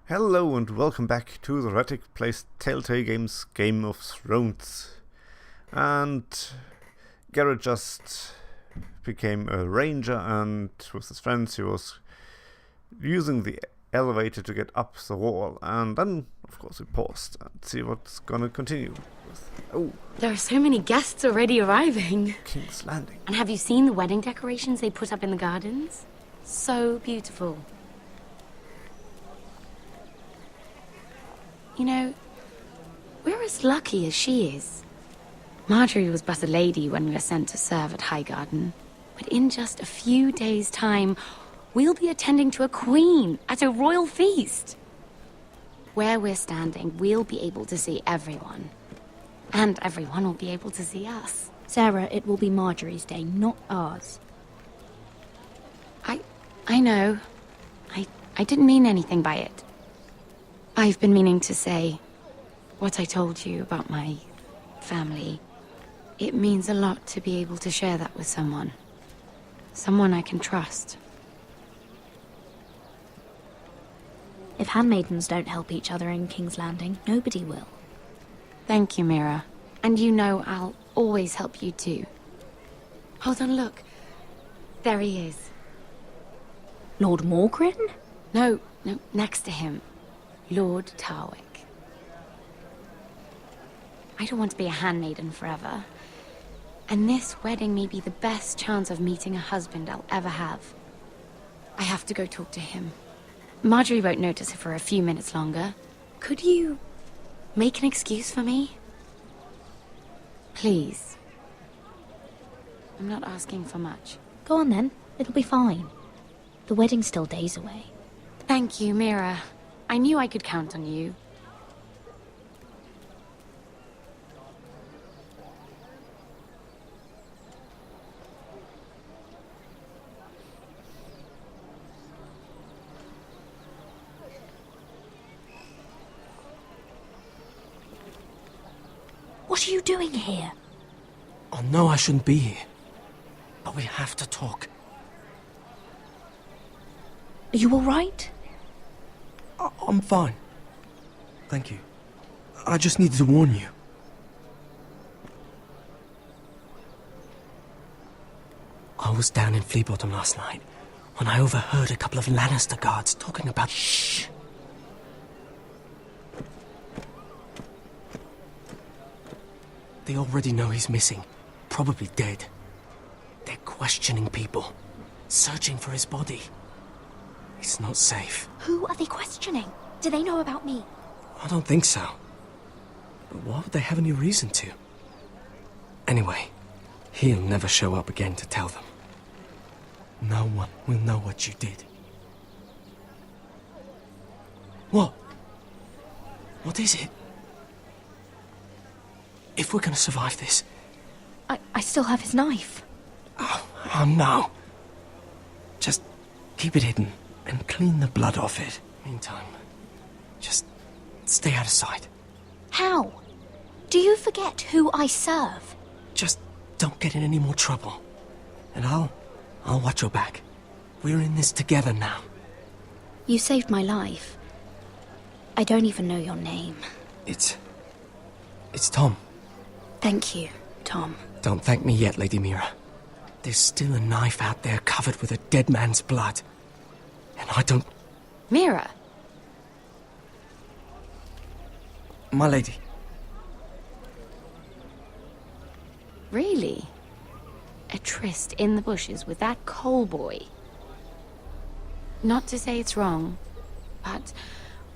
Hello and welcome back to the Heretic plays Telltale Games Game of Thrones. And Garrett just became a ranger, and with his friends he was using the elevator to get up the wall, and then of course we paused and see what's gonna continue with. Oh, there are so many guests already arriving. King's Landing. And have you seen the wedding decorations they put up in the gardens? So beautiful. You know, we're as lucky as she is. Margaery was but a lady when we were sent to serve at Highgarden. But in just a few days' time, we'll be attending to a queen at a royal feast. Where we're standing, we'll be able to see everyone. And everyone will be able to see us. Sarah, it will be Margaery's day, not ours. I know. I didn't mean anything by it. I've been meaning to say what I told you about my family. It means a lot to be able to share that with someone. Someone I can trust. If handmaidens don't help each other in King's Landing, nobody will. Thank you, Mira. And you know I'll always help you too. Hold on, look. There he is. Lord Morgrin? No, next to him. Lord Tarwick. I don't want to be a handmaiden forever. And this wedding may be the best chance of meeting a husband I'll ever have. I have to go talk to him. Margaery won't notice it for a few minutes longer. Could you make an excuse for me? Please. I'm not asking for much. Go on then, it'll be fine. The wedding's still days away. Thank you, Mira. I knew I could count on you. What are you doing here? Oh no, I shouldn't be here. But we have to talk. Are you alright? I'm fine. Thank you. I just needed to warn you. I was down in Fleabottom last night when I overheard a couple of Lannister guards talking about... Shh! They already know he's missing. Probably dead. They're questioning people. Searching for his body. It's not safe. Who are they questioning? Do they know about me? I don't think so. But why would they have any reason to? Anyway, he'll never show up again to tell them. No one will know what you did. What? What is it? If we're gonna survive this... I still have his knife. Oh no. Just keep it hidden and clean the blood off it. Meantime, just stay out of sight. How? Do you forget who I serve? Just don't get in any more trouble. And I'll watch your back. We're in this together now. You saved my life. I don't even know your name. It's Tom. Thank you, Tom. Don't thank me yet, Lady Mira. There's still a knife out there covered with a dead man's blood. And I don't... Mira! My lady. Really? A tryst in the bushes with that coal boy? Not to say it's wrong, but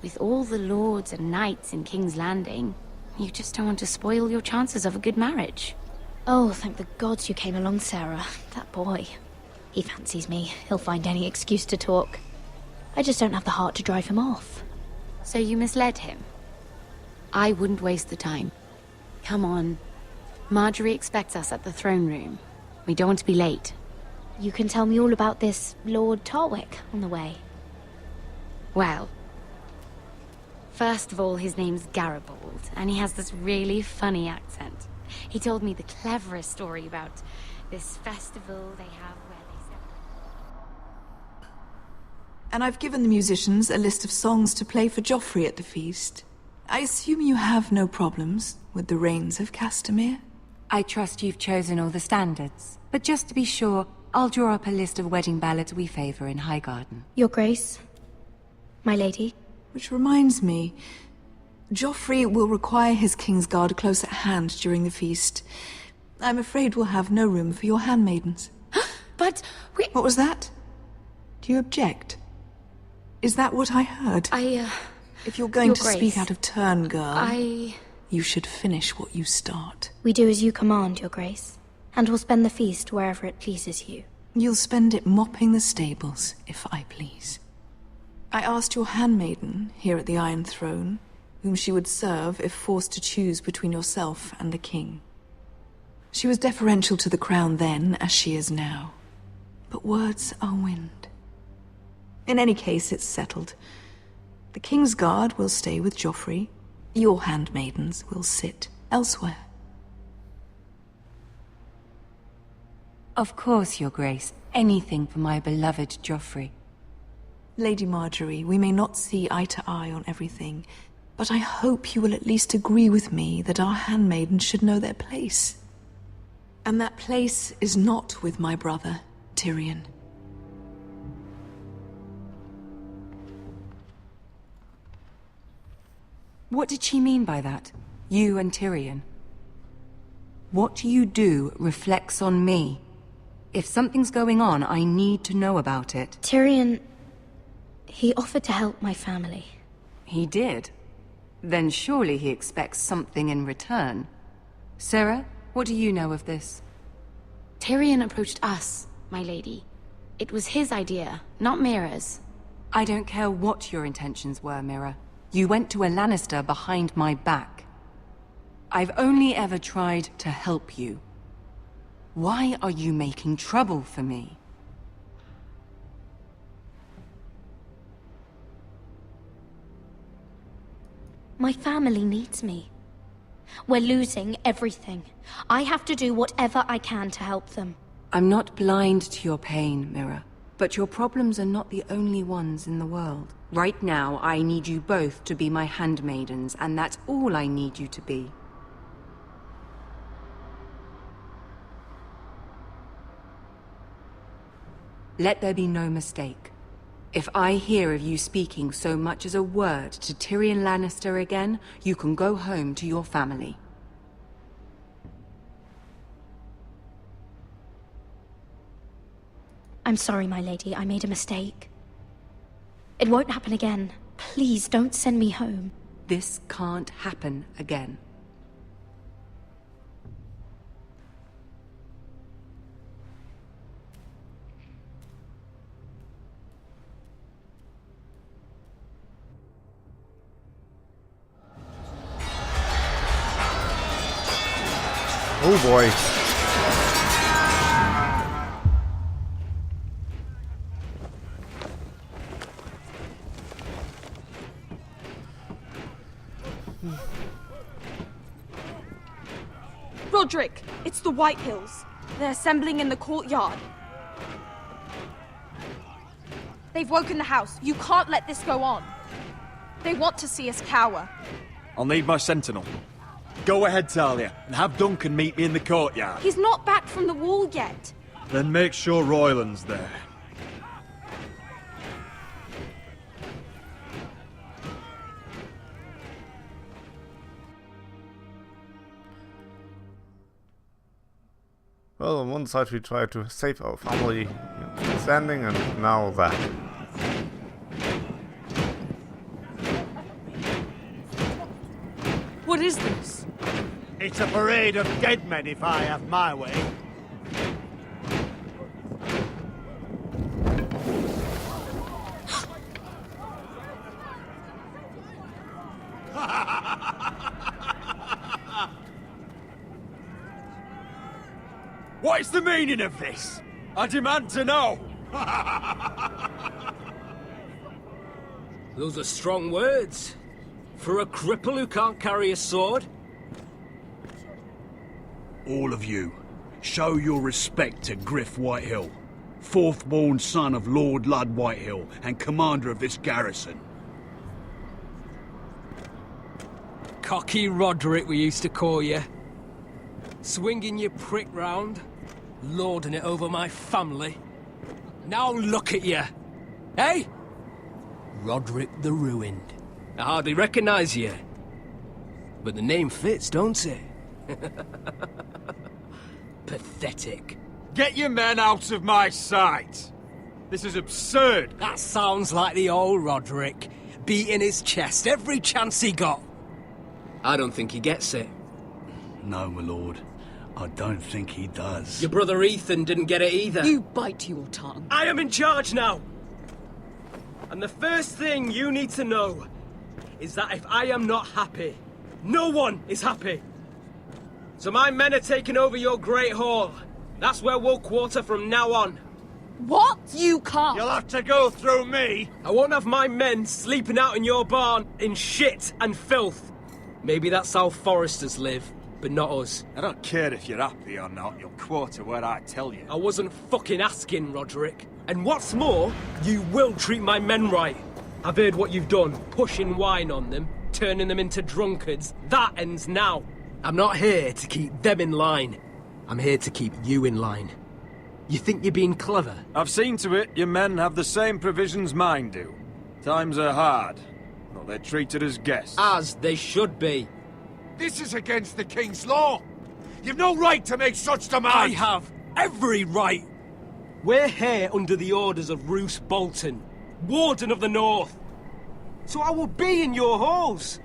with all the lords and knights in King's Landing, you just don't want to spoil your chances of a good marriage. Oh, thank the gods you came along, Sarah. That boy. He fancies me. He'll find any excuse to talk. I just don't have the heart to drive him off. So you misled him? I wouldn't waste the time. Come on. Margaery expects us at the throne room. We don't want to be late. You can tell me all about this Lord Tarwick on the way. Well, first of all, his name's Garibald, and he has this really funny accent. He told me the cleverest story about this festival they have where they... And I've given the musicians a list of songs to play for Joffrey at the feast. I assume you have no problems with the Rains of Castamere? I trust you've chosen all the standards. But just to be sure, I'll draw up a list of wedding ballads we favor in Highgarden. Your Grace, my lady. Which reminds me, Joffrey will require his Kingsguard close at hand during the feast. I'm afraid we'll have no room for your handmaidens. But we... What was that? Do you object? Is that what I heard? If you're going Your to Grace, speak out of turn, girl, you should finish what you start. We do as you command, Your Grace, and we'll spend the feast wherever it pleases you. You'll spend it mopping the stables, if I please. I asked your handmaiden, here at the Iron Throne, whom she would serve if forced to choose between yourself and the king. She was deferential to the crown then, as she is now. But words are wind. In any case, it's settled. The Kingsguard will stay with Joffrey. Your handmaidens will sit elsewhere. Of course, Your Grace. Anything for my beloved Joffrey. Lady Margaery, we may not see eye to eye on everything, but I hope you will at least agree with me that our handmaidens should know their place. And that place is not with my brother, Tyrion. What did she mean by that? You and Tyrion? What you do reflects on me. If something's going on, I need to know about it. Tyrion... he offered to help my family. He did? Then surely he expects something in return. Sarah, what do you know of this? Tyrion approached us, my lady. It was his idea, not Mira's. I don't care what your intentions were, Mira. You went to a Lannister behind my back. I've only ever tried to help you. Why are you making trouble for me? My family needs me. We're losing everything. I have to do whatever I can to help them. I'm not blind to your pain, Mira. But your problems are not the only ones in the world. Right now, I need you both to be my handmaidens, and that's all I need you to be. Let there be no mistake. If I hear of you speaking so much as a word to Tyrion Lannister again, you can go home to your family. I'm sorry, my lady. I made a mistake. It won't happen again. Please don't send me home. This can't happen again. Oh boy. Roderick, it's the White Hills. They're assembling in the courtyard. They've woken the house. You can't let this go on. They want to see us cower. I'll need my sentinel. Go ahead, Talia, and have Duncan meet me in the courtyard. He's not back from the wall yet. Then make sure Royland's there. Well, on one side we try to save our family standing, and now that. What is this? It's a parade of dead men if I have my way. What is the meaning of this? I demand to know! Those are strong words. For a cripple who can't carry a sword? All of you, show your respect to Griff Whitehill. fourth-born son of Lord Lud Whitehill and commander of this garrison. Cocky Roderick, we used to call you. Swinging your prick round, lording it over my family. Now look at you. Hey? Roderick the Ruined. I hardly recognise you. But the name fits, don't it? Pathetic. Get your men out of my sight! This is absurd! That sounds like the old Roderick, beating his chest every chance he got. I don't think he gets it. No, my lord. I don't think he does. Your brother Ethan didn't get it either. You bite your tongue. I am in charge now! And the first thing you need to know is that if I am not happy, no one is happy. So my men are taking over your Great Hall. That's where we'll quarter from now on. What? You can't. You'll have to go through me! I won't have my men sleeping out in your barn in shit and filth. Maybe that's how Forresters live, but not us. I don't care if you're happy or not, you'll quarter where I tell you. I wasn't fucking asking, Roderick. And what's more, you will treat my men right. I've heard what you've done, pushing wine on them, turning them into drunkards. That ends now. I'm not here to keep them in line. I'm here to keep you in line. You think you're being clever? I've seen to it your men have the same provisions mine do. Times are hard, but they're treated as guests. As they should be. This is against the king's law! You've no right to make such demands! I have every right. We're here under the orders of Roose Bolton, Warden of the North. So I will be in your halls.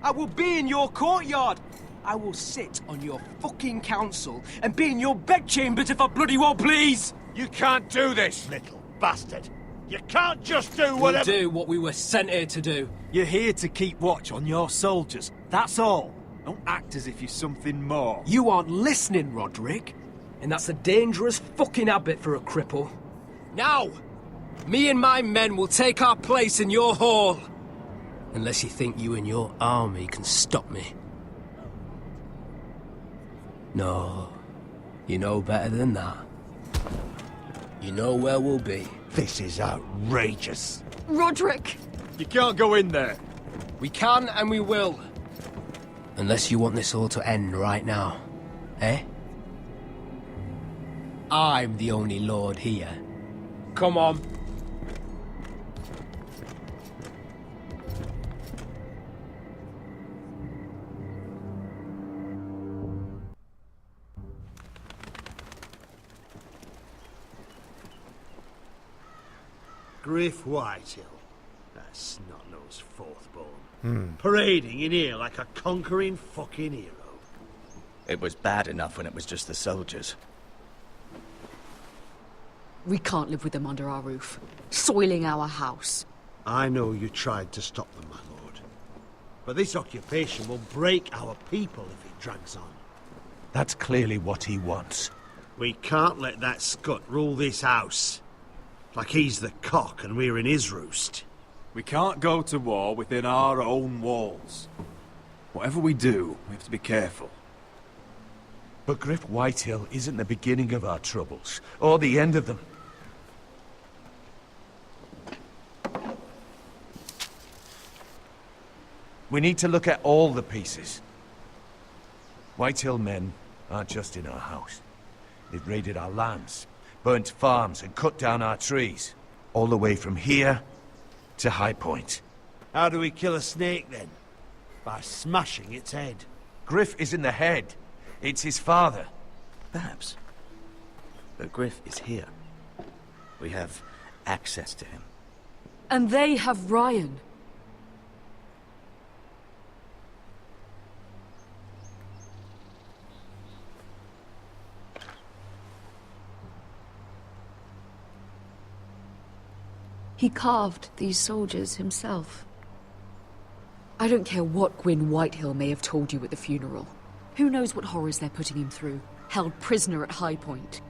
I will be in your courtyard. I will sit on your fucking council and be in your bedchambers if I bloody well please. You can't do this, little bastard. You can't just do whatever— We'll do what we were sent here to do. You're here to keep watch on your soldiers, that's all. Don't act as if you're something more. You aren't listening, Roderick. And that's a dangerous fucking habit for a cripple. Now, me and my men will take our place in your hall. Unless you think you and your army can stop me. No, you know better than that. You know where we'll be. This is outrageous. Roderick! You can't go in there. We can and we will. Unless you want this all to end right now. Eh? I'm the only lord here. Come on. Griff Whitehill. That snot-nosed fourth-born. Parading in here like a conquering fucking hero. It was bad enough when it was just the soldiers. We can't live with them under our roof, soiling our house. I know you tried to stop them, my lord. But this occupation will break our people if it drags on. That's clearly what he wants. We can't let that scut rule this house. Like he's the cock and we're in his roost. We can't go to war within our own walls. Whatever we do, we have to be careful. But Griff Whitehill isn't the beginning of our troubles, or the end of them. We need to look at all the pieces. Whitehill men aren't just in our house. They've raided our lands, burnt farms and cut down our trees. All the way from here to High Point. How do we kill a snake then? By smashing its head. Griff isn't the head. It's his father. Perhaps. But Griff is here. We have access to him. And they have Ryan. He carved these soldiers himself. I don't care what Gwyn Whitehill may have told you at the funeral. Who knows what horrors they're putting him through, held prisoner at High Point.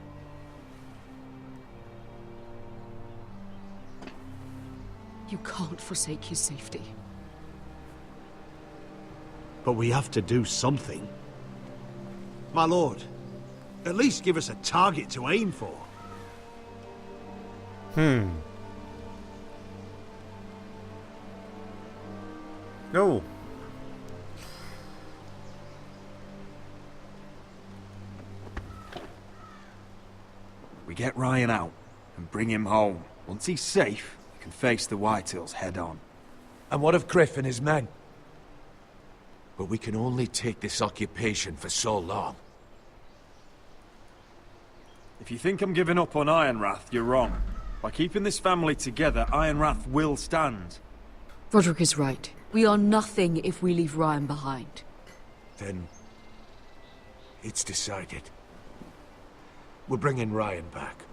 You can't forsake his safety. But we have to do something. My lord, at least give us a target to aim for. No. We get Ryan out and bring him home. Once he's safe, we can face the Whitehills head on. And what of Griff and his men? But we can only take this occupation for so long. If you think I'm giving up on Ironrath, you're wrong. By keeping this family together, Ironrath will stand. Roderick is right. We are nothing if we leave Ryan behind. Then... it's decided. We're bringing Ryan back.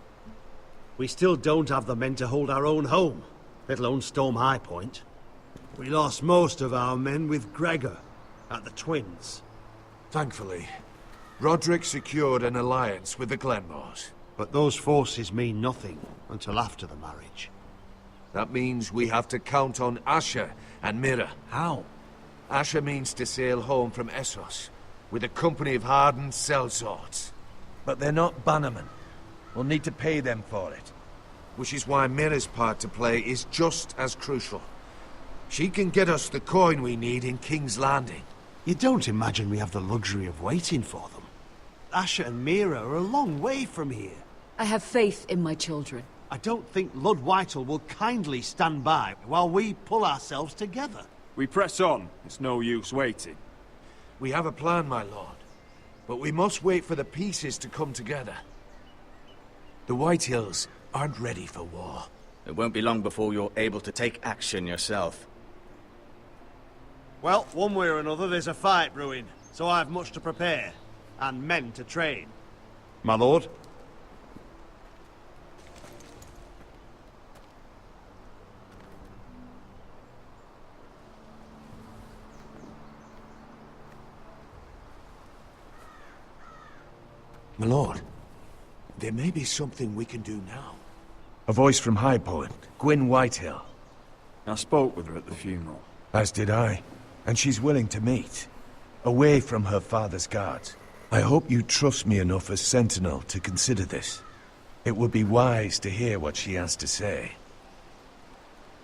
We still don't have the men to hold our own home, let alone storm High Point. We lost most of our men with Gregor at the Twins. Thankfully, Roderick secured an alliance with the Glenmores. But those forces mean nothing until after the marriage. That means we have to count on Asher and Mira. How? Asher means to sail home from Essos, with a company of hardened sellswords. But they're not bannermen. We'll need to pay them for it. Which is why Mira's part to play is just as crucial. She can get us the coin we need in King's Landing. You don't imagine we have the luxury of waiting for them? Asher and Mira are a long way from here. I have faith in my children. I don't think Lord Whitehall will kindly stand by while we pull ourselves together. We press on. It's no use waiting. We have a plan, my lord. But we must wait for the pieces to come together. The Whitehills aren't ready for war. It won't be long before you're able to take action yourself. Well, one way or another there's a fight brewing, so I've much to prepare, and men to train. My lord? My lord, there may be something we can do now. A voice from High Point, Gwyn Whitehill. I spoke with her at the funeral. As did I. And she's willing to meet. Away from her father's guards. I hope you trust me enough as Sentinel to consider this. It would be wise to hear what she has to say.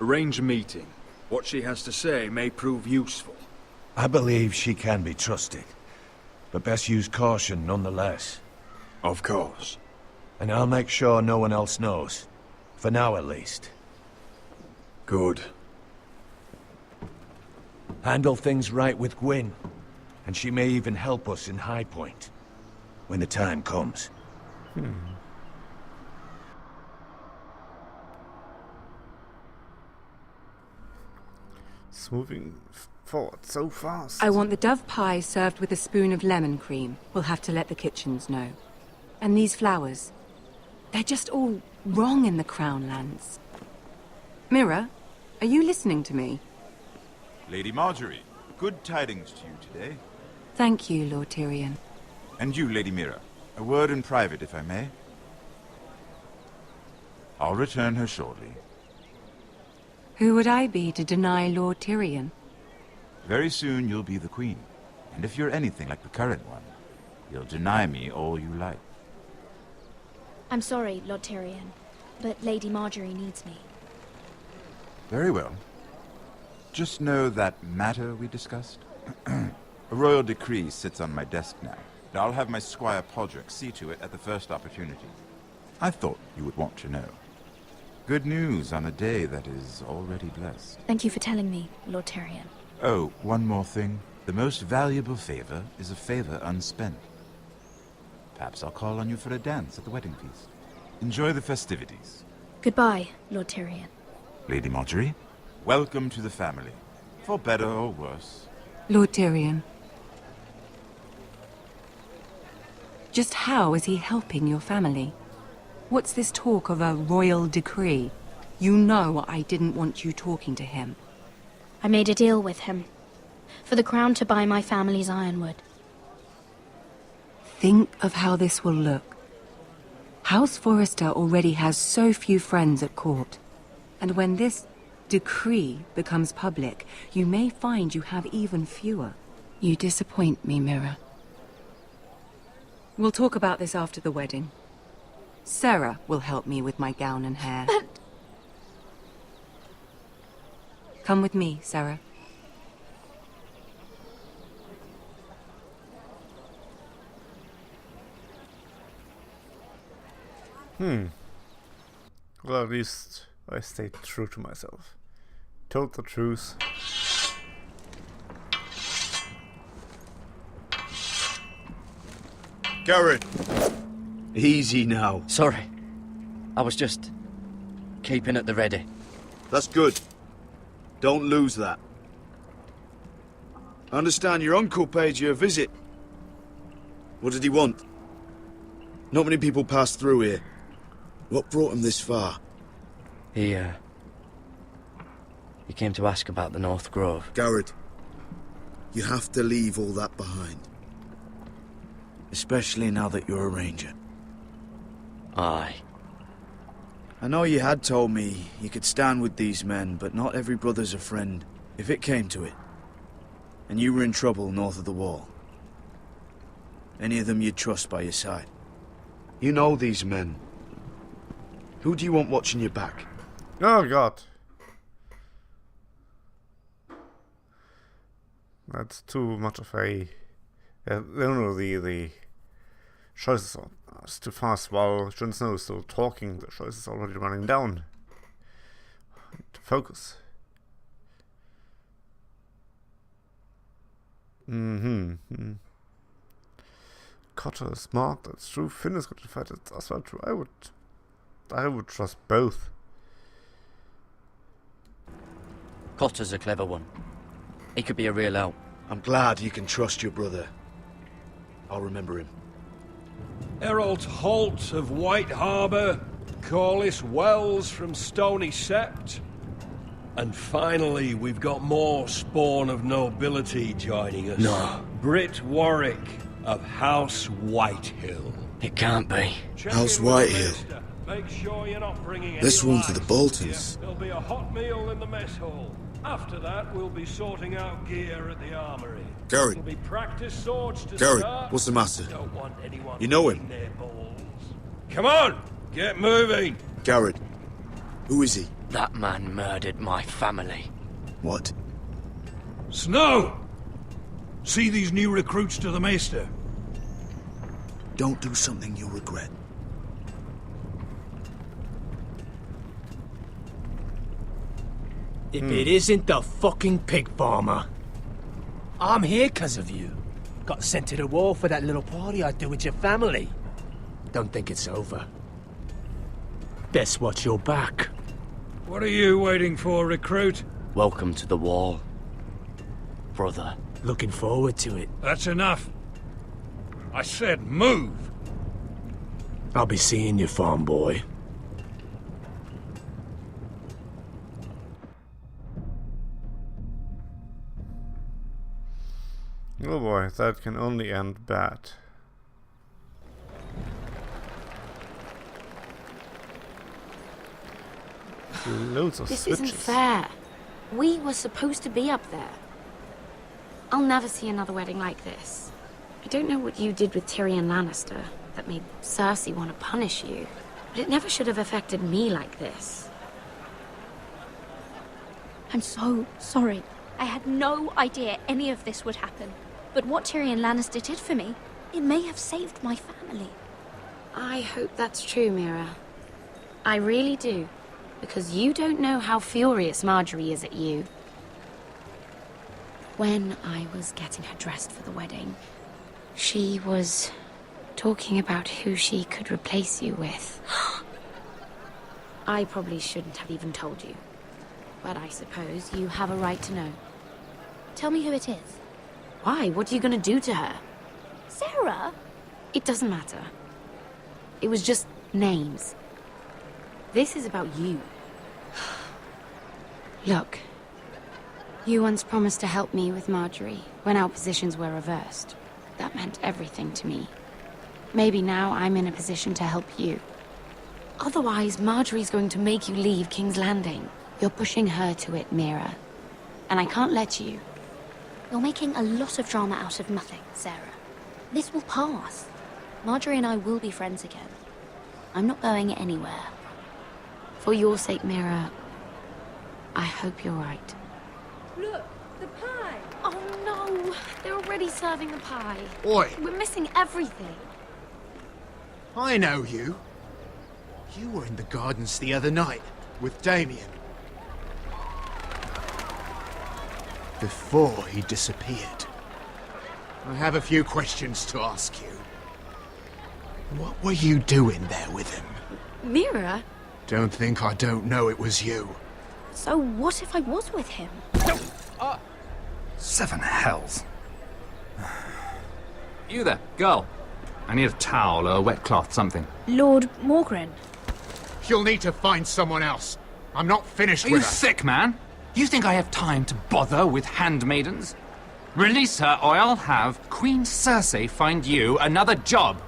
Arrange a meeting. What she has to say may prove useful. I believe she can be trusted. But best use caution nonetheless. Of course. And I'll make sure no one else knows. For now, at least. Good. Handle things right with Gwyn. And she may even help us in High Point. When the time comes. It's moving forward so fast. I want the dove pie served with a spoon of lemon cream. We'll have to let the kitchens know. And these flowers. They're just all wrong in the Crown Lands. Mira, are you listening to me? Lady Margaery, good tidings to you today. Thank you, Lord Tyrion. And you, Lady Mira. A word in private, if I may. I'll return her shortly. Who would I be to deny Lord Tyrion? Very soon you'll be the queen. And if you're anything like the current one, you'll deny me all you like. I'm sorry, Lord Tyrion, but Lady Margaery needs me. Very well. Just know that matter we discussed? A royal decree sits on my desk now. And I'll have my squire Podrick see to it at the first opportunity. I thought you would want to know. Good news on a day that is already blessed. Thank you for telling me, Lord Tyrion. Oh, one more thing. The most valuable favor is a favor unspent. Perhaps I'll call on you for a dance at the wedding feast. Enjoy the festivities. Goodbye, Lord Tyrion. Lady Margaery, welcome to the family. For better or worse. Lord Tyrion. Just how is he helping your family? What's this talk of a royal decree? You know I didn't want you talking to him. I made a deal with him. For the crown to buy my family's ironwood. Think of how this will look. House Forrester already has so few friends at court. And when this decree becomes public, you may find you have even fewer. You disappoint me, Mira. We'll talk about this after the wedding. Sarah will help me with my gown and hair. But... Come with me, Sarah. Well, at least I stayed true to myself. Told the truth. Garrett! Easy now. Sorry. I was just keeping at the ready. That's good. Don't lose that. I understand your uncle paid you a visit. What did he want? Not many people pass through here. What brought him this far? He came to ask about the North Grove. Garrett, you have to leave all that behind. Especially now that you're a ranger. Aye. I know you had told me you could stand with these men, but not every brother's a friend, if it came to it. And you were in trouble north of the wall. Any of them you'd trust by your side. You know these men. Who do you want watching your back? Oh god. That's too much of a... the choices are too fast while Jon Snow is still talking. The choice is already running down. To focus. Cotter is smart, that's true. Finn is good to fight, it's as well true. I would trust both. Cotter's a clever one. He could be a real help. I'm glad you can trust your brother. I'll remember him. Errol Holt of White Harbour, Corliss Wells from Stony Sept. And finally, we've got more spawn of nobility joining us. No. Britt Warwick of House Whitehill. It can't be. House Whitehill. Make sure you're not bringing This any one's for the wives. Boltons. There'll be a hot meal in the mess hall. After that, we'll be sorting out gear at the armory. Garrett. There'll be practice swords to Garrett, start. what's the matter? Don't want anyone You know him? eating their balls. Come on, get moving. Garrett. Who is he? That man murdered my family. What? Snow! See these new recruits to the Maester? Don't do something you'll regret. If it isn't the fucking pig farmer. I'm here 'cause of you. Got sent to the war for that little party I do with your family. Don't think it's over. Best watch your back. What are you waiting for, recruit? Welcome to the wall, brother. Looking forward to it. That's enough. I said move. I'll be seeing you, farm boy. Oh boy, that can only end bad. Loads of This switches. isn't fair. We were supposed to be up there. I'll never see another wedding like this. I don't know what you did with Tyrion Lannister that made Cersei want to punish you, but it never should have affected me like this. I'm so sorry. I had no idea any of this would happen. But what Tyrion Lannister did for me, it may have saved my family. I hope that's true, Mira. I really do. Because you don't know how furious Margaery is at you. When I was getting her dressed for the wedding, she was talking about who she could replace you with. I probably shouldn't have even told you. But I suppose you have a right to know. Tell me who it is. Why? What are you going to do to her? Sarah? It doesn't matter. It was just names. This is about you. Look. You once promised to help me with Margaery when our positions were reversed. That meant everything to me. Maybe now I'm in a position to help you. Otherwise, Margaery's going to make you leave King's Landing. You're pushing her to it, Mira. And I can't let you. You're making a lot of drama out of nothing, Sarah. This will pass. Margaery and I will be friends again. I'm not going anywhere. For your sake, Mira, I hope you're right. Look, the pie! Oh no! They're already serving the pie. Oi! We're missing everything. I know you. You were in the gardens the other night with Damien. Before he disappeared. I have a few questions to ask you. What were you doing there with him? Mira? Don't think I don't know it was you. So what if I was with him? Seven hells. You there, girl. I need a towel or a wet cloth, something. Lord Morgren. You'll need to find someone else. I'm not finished Are with you her. sick, man? You think I have time to bother with handmaidens? Release her, or I'll have Queen Cersei find you another job.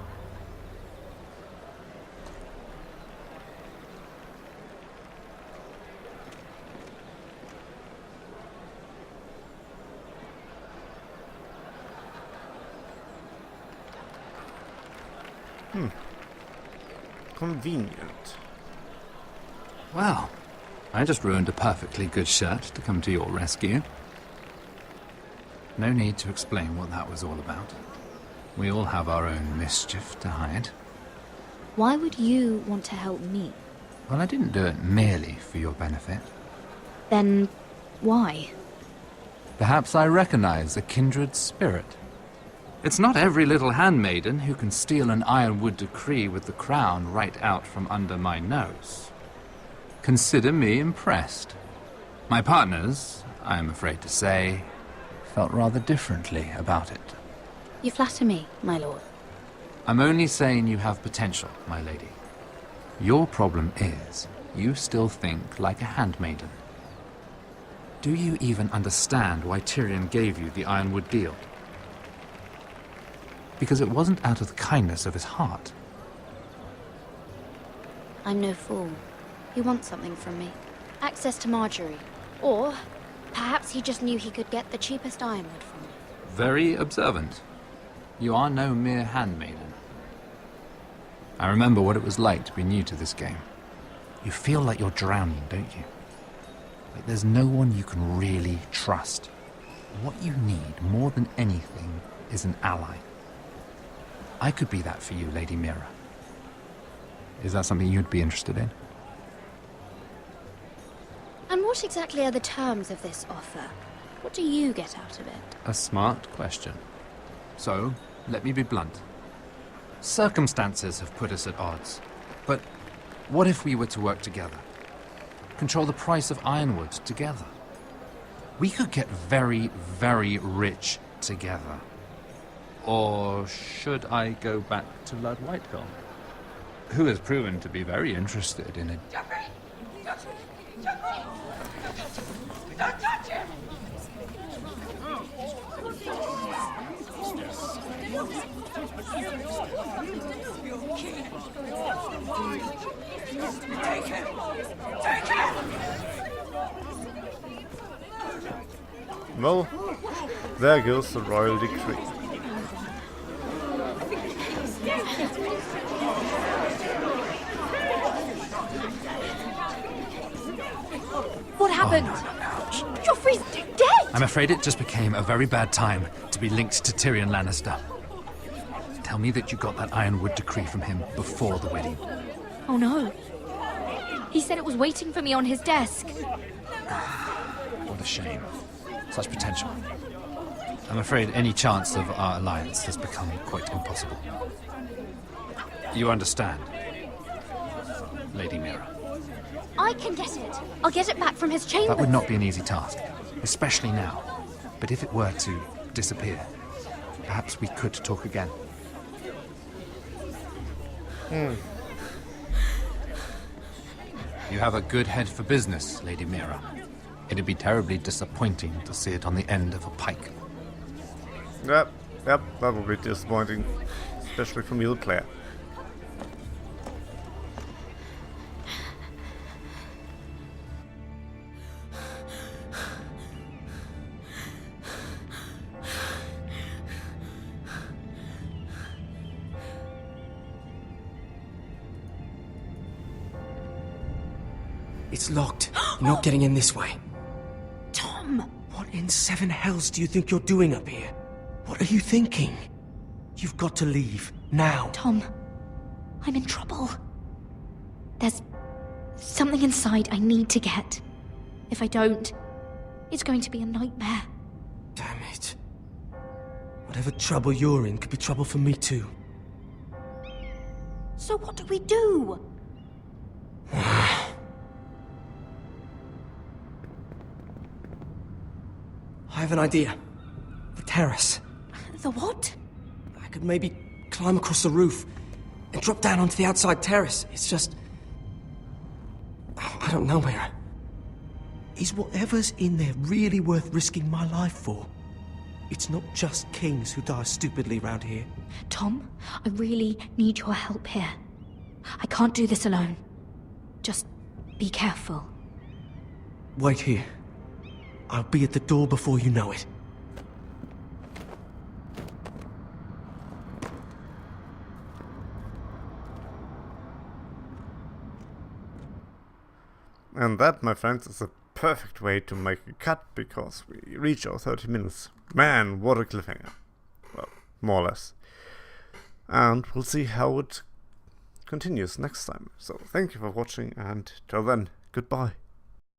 Convenient. Well, I just ruined a perfectly good shirt to come to your rescue. No need to explain what that was all about. We all have our own mischief to hide. Why would you want to help me? Well, I didn't do it merely for your benefit. Then why? Perhaps I recognize a kindred spirit. It's not every little handmaiden who can steal an ironwood decree with the crown right out from under my nose. Consider me impressed. My partners, I am afraid to say, felt rather differently about it. You flatter me, my lord. I'm only saying you have potential, my lady. Your problem is, you still think like a handmaiden. Do you even understand why Tyrion gave you the Ironwood deal? Because it wasn't out of the kindness of his heart. I'm no fool. He wants something from me. Access to Margaery. Or perhaps he just knew he could get the cheapest ironwood from me. Very observant. You are no mere handmaiden. I remember what it was like to be new to this game. You feel like you're drowning, don't you? Like there's no one you can really trust. What you need, more than anything, is an ally. I could be that for you, Lady Mira. Is that something you'd be interested in? And what exactly are the terms of this offer? What do you get out of it? A smart question. So, let me be blunt. Circumstances have put us at odds. But what if we were to work together? Control the price of ironwood together? We could get very, very rich together. Or should I go back to Lord Whitehall, who has proven to be very interested in it? Don't touch him! Take him! Take him! Well, there goes the royal decree. What happened? Joffrey's dead! I'm afraid it just became a very bad time to be linked to Tyrion Lannister. Tell me that you got that Ironwood decree from him before the wedding. Oh no. He said it was waiting for me on his desk. What a shame. Such potential. I'm afraid any chance of our alliance has become quite impossible. You understand, Lady Mira? I can get it. I'll get it back from his chambers. That would not be an easy task, especially now. But if it were to disappear, perhaps we could talk again. You have a good head for business, Lady Mira. It'd be terribly disappointing to see it on the end of a pike. Yep, that would be disappointing, especially from you, Claire. It's locked. You're not getting in this way. Tom! What in seven hells do you think you're doing up here? What are you thinking? You've got to leave, now. Tom, I'm in trouble. There's something inside I need to get. If I don't, it's going to be a nightmare. Damn it. Whatever trouble you're in could be trouble for me too. So what do we do? I have an idea. The terrace. The what? I could maybe climb across the roof and drop down onto the outside terrace. It's just... I don't know, Mira. Is whatever's in there really worth risking my life for? It's not just kings who die stupidly around here. Tom, I really need your help here. I can't do this alone. Just be careful. Wait here. I'll be at the door before you know it. And that, my friends, is a perfect way to make a cut, because we reach our 30 minutes. Man, what a cliffhanger. Well, more or less. And we'll see how it continues next time. So thank you for watching, and till then, goodbye.